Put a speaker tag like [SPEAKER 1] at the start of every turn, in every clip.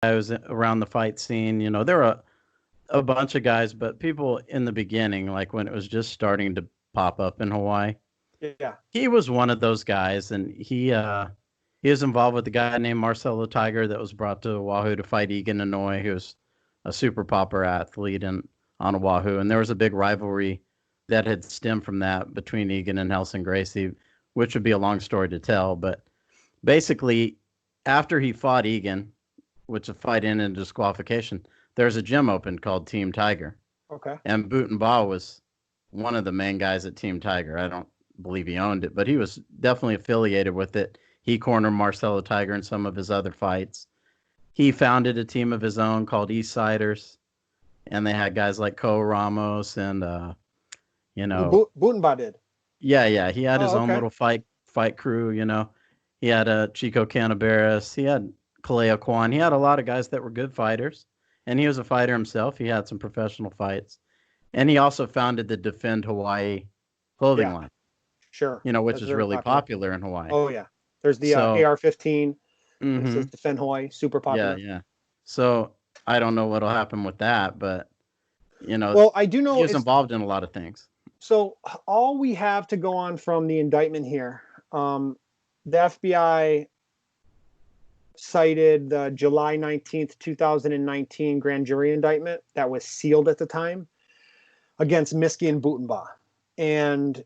[SPEAKER 1] was around the fight scene. You know, there were a bunch of guys, but people in the beginning, like when it was just starting to pop up in Hawaii,
[SPEAKER 2] Yeah.
[SPEAKER 1] he was one of those guys, and he was involved with a guy named Marcelo Tiger that was brought to Oahu to fight Egan Inouye, who was a super popper athlete on Oahu, and there was a big rivalry that had stemmed from that between Egan and Helson Gracie, which would be a long story to tell, but basically, after he fought Egan, which a fight ended in disqualification, there's a gym open called Team Tiger.
[SPEAKER 2] Okay.
[SPEAKER 1] And Ba was one of the main guys at Team Tiger. I don't believe he owned it, but he was definitely affiliated with it. He cornered Marcelo Tiger in some of his other fights. He founded a team of his own called East Siders, and they had guys like Ko Ramos and
[SPEAKER 2] Butenba did.
[SPEAKER 1] Yeah. He had his own
[SPEAKER 2] Okay.
[SPEAKER 1] little fight crew. He had Chico Canaveras. He had Kaleo Kwan. He had a lot of guys that were good fighters, and he was a fighter himself. He had some professional fights, and he also founded the Defend Hawaii clothing line.
[SPEAKER 2] Sure.
[SPEAKER 1] Which is really popular in Hawaii.
[SPEAKER 2] Oh yeah, there's the AR-15. It says Defend Hawaii, super popular.
[SPEAKER 1] Yeah. So I don't know what'll happen with that, but
[SPEAKER 2] well, I do know
[SPEAKER 1] he was involved in a lot of things.
[SPEAKER 2] So all we have to go on from the indictment here, the FBI cited the July 19th, 2019 grand jury indictment that was sealed at the time against Miske and Butenba. And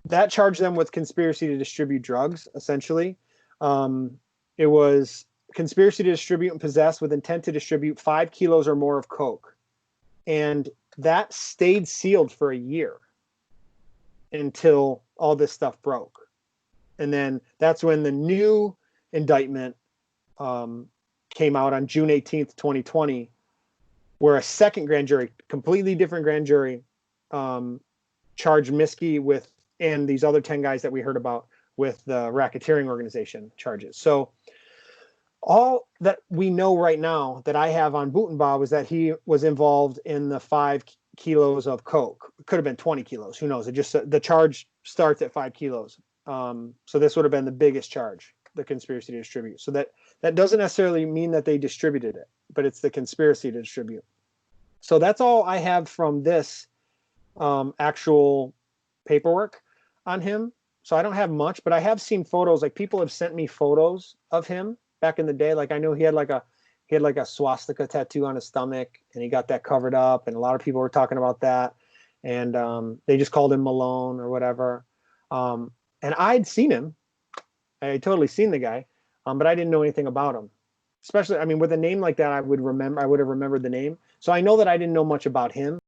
[SPEAKER 2] that charged them with conspiracy to distribute drugs, essentially. It was conspiracy to distribute and possess with intent to distribute 5 kilos or more of coke. And that stayed sealed for a year until all this stuff broke. And then that's when the new indictment came out on June 18th, 2020, where a second grand jury, completely different grand jury, charged Miske with, and these other 10 guys that we heard about, with the racketeering organization charges. So all that we know right now that I have on Butenba was that he was involved in the 5 kilos of coke. It could have been 20 kilos. Who knows? It just, the charge starts at 5 kilos. So this would have been the biggest charge, the conspiracy to distribute. So that doesn't necessarily mean that they distributed it, but it's the conspiracy to distribute. So that's all I have from this actual paperwork on him. So I don't have much, but I have seen photos. Like, people have sent me photos of him back in the day. Like, I know he had like a swastika tattoo on his stomach, and he got that covered up, and a lot of people were talking about that, and they just called him Malone or whatever. And I'd seen him. I had totally seen the guy, but I didn't know anything about him. Especially, I mean, with a name like that, I would have remembered the name. So I know that I didn't know much about him.